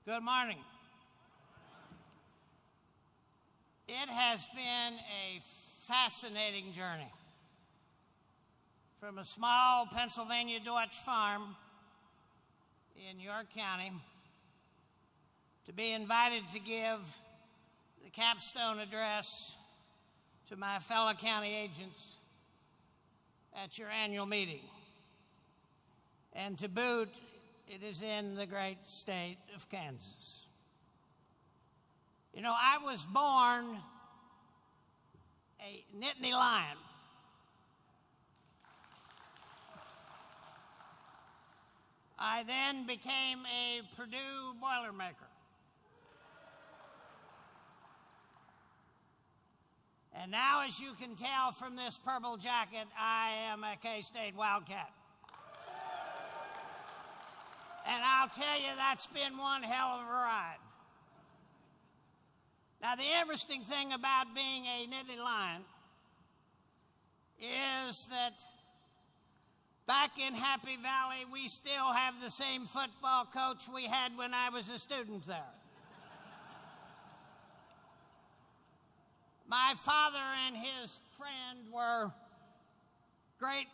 Good morning. It has been a fascinating journey. From a small Pennsylvania Dutch farm in York County to be invited to give the capstone address to my fellow county agents at your annual meeting. And to boot, it is in the great state of Kansas. You know, I was born a Nittany Lion. I then became a Purdue Boilermaker. And now, as you can tell from this purple jacket, I am a K-State Wildcat. And I'll tell you, that's been one hell of a ride. Now, the interesting thing about being a Nittany Lion is that back in Happy Valley, we still have the same football coach we had when I was a student there. My father and his friend were great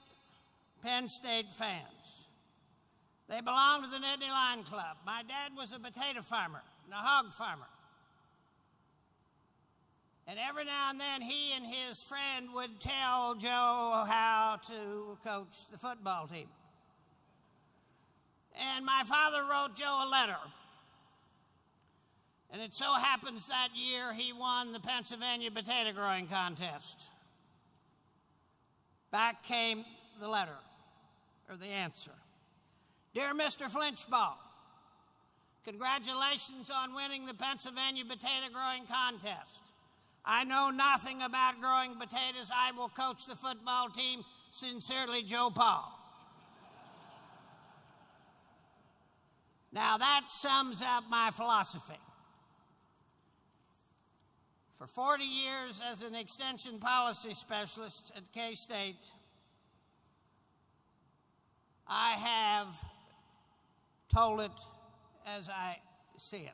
Penn State fans. They belonged to the Nittany Lion Club. My dad was a potato farmer and a hog farmer. And every now and then, he and his friend would tell Joe how to coach the football team. And my father wrote Joe a letter. And it so happens that year he won the Pennsylvania potato growing contest. Back came the letter, or the answer. Dear Mr. Flinchbaugh, congratulations on winning the Pennsylvania potato growing contest. I know nothing about growing potatoes. I will coach the football team. Sincerely, Joe Paul. Now that sums up my philosophy. For 40 years as an extension policy specialist at K-State, I have told it as I see it.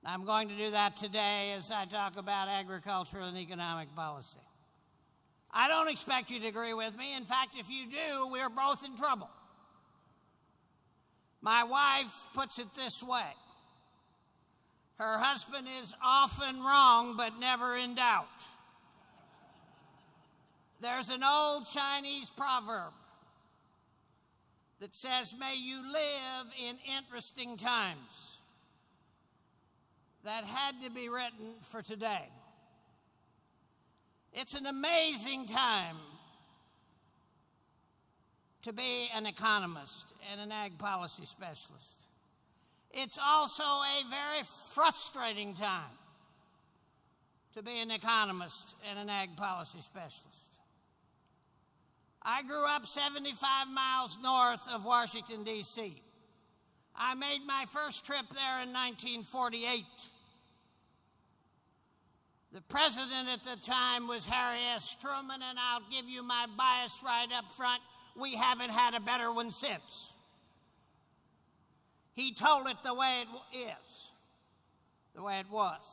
I'm going to do that today as I talk about agricultural and economic policy. I don't expect you to agree with me. In fact, if you do, we're both in trouble. My wife puts it this way. Her husband is often wrong, but never in doubt. There's an old Chinese proverb that says, may you live in interesting times. That had to be written for today. It's an amazing time to be an economist and an ag policy specialist. It's also a very frustrating time to be an economist and an ag policy specialist. I grew up 75 miles north of Washington, D.C. I made my first trip there in 1948. The president at the time was Harry S. Truman, and I'll give you my bias right up front. We haven't had a better one since. He told it the way it is, the way it was.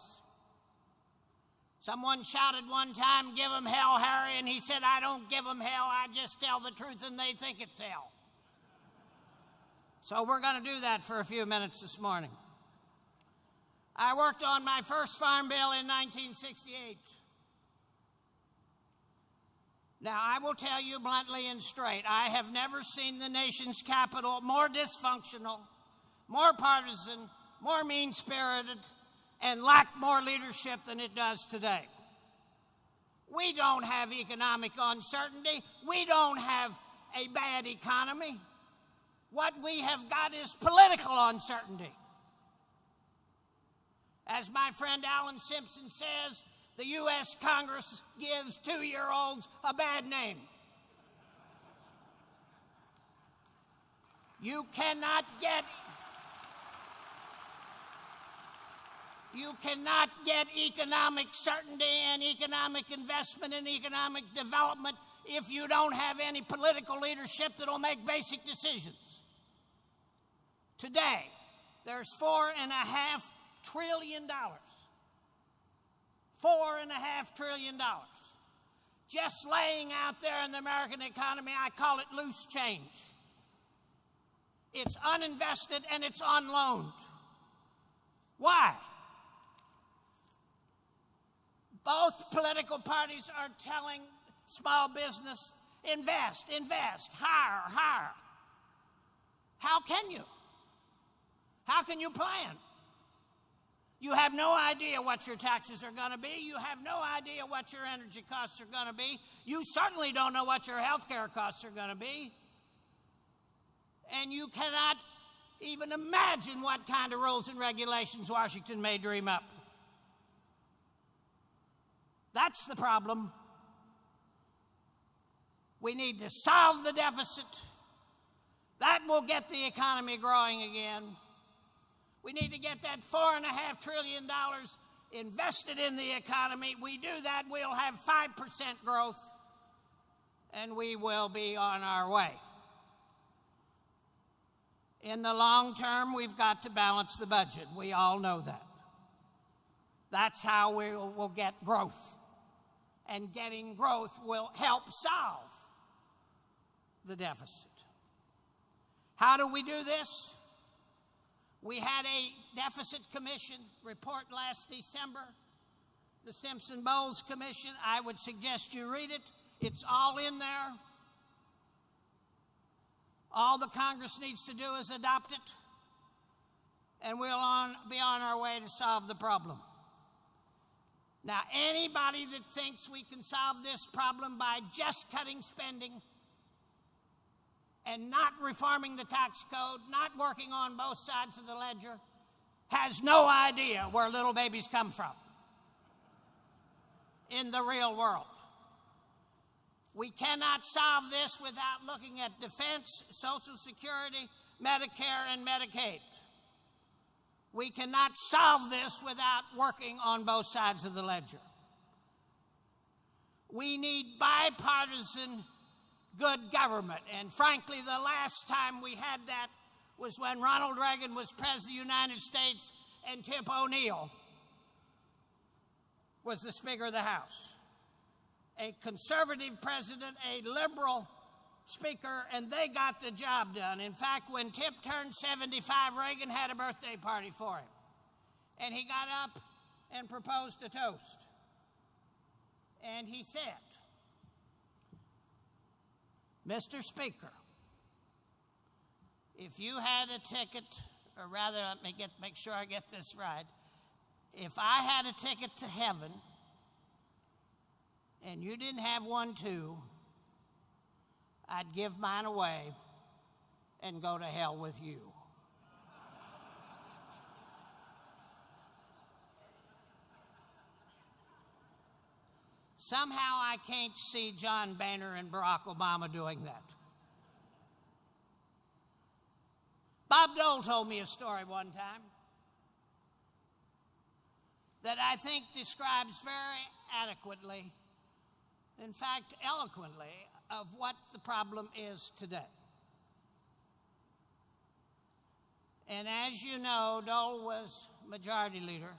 Someone shouted one time, give him hell, Harry, and he said, I don't give them hell, I just tell the truth and they think it's hell. So we're going to do that for a few minutes this morning. I worked on my first farm bill in 1968. Now, I will tell you bluntly and straight, I have never seen the nation's capital more dysfunctional, more partisan, more mean-spirited, and lack more leadership than it does today. We don't have economic uncertainty. We don't have a bad economy. What we have got is political uncertainty. As my friend Alan Simpson says, the U.S. Congress gives 2-year-olds a bad name. You cannot get economic certainty and economic investment and economic development if you don't have any political leadership that will make basic decisions. Today, there's $4.5 trillion. $4.5 trillion. Just laying out there in the American economy. I call it loose change. It's uninvested and it's unloaned. Why? Both political parties are telling small business, invest, hire. How can you? How can you plan? You have no idea what your taxes are going to be. You have no idea what your energy costs are going to be. You certainly don't know what your health care costs are going to be. And you cannot even imagine what kind of rules and regulations Washington may dream up. That's the problem. We need to solve the deficit. That will get the economy growing again. We need to get that $4.5 trillion invested in the economy. We do that, we'll have 5% growth, and we will be on our way. In the long term, we've got to balance the budget. We all know that. That's how we will get growth. And getting growth will help solve the deficit. How do we do this? We had a deficit commission report last December, the Simpson-Bowles Commission. I would suggest you read it. It's all in there. All the Congress needs to do is adopt it, and we'll be on our way to solve the problem. Now, anybody that thinks we can solve this problem by just cutting spending and not reforming the tax code, not working on both sides of the ledger, has no idea where little babies come from in the real world. We cannot solve this without looking at defense, Social Security, Medicare, and Medicaid. We cannot solve this without working on both sides of the ledger. We need bipartisan good government. And frankly, the last time we had that was when Ronald Reagan was President of the United States and Tip O'Neill was the Speaker of the House. A conservative president, a liberal speaker, and they got the job done. In fact, when Tip turned 75, Reagan had a birthday party for him. And he got up and proposed a toast. And he said, "Mr. Speaker, if you had a ticket, or rather, let me make sure I get this right. If I had a ticket to heaven, and you didn't have one too, I'd give mine away and go to hell with you." Somehow I can't see John Boehner and Barack Obama doing that. Bob Dole told me a story one time that I think describes very adequately, in fact, eloquently, of what the problem is today. And as you know, Dole was majority leader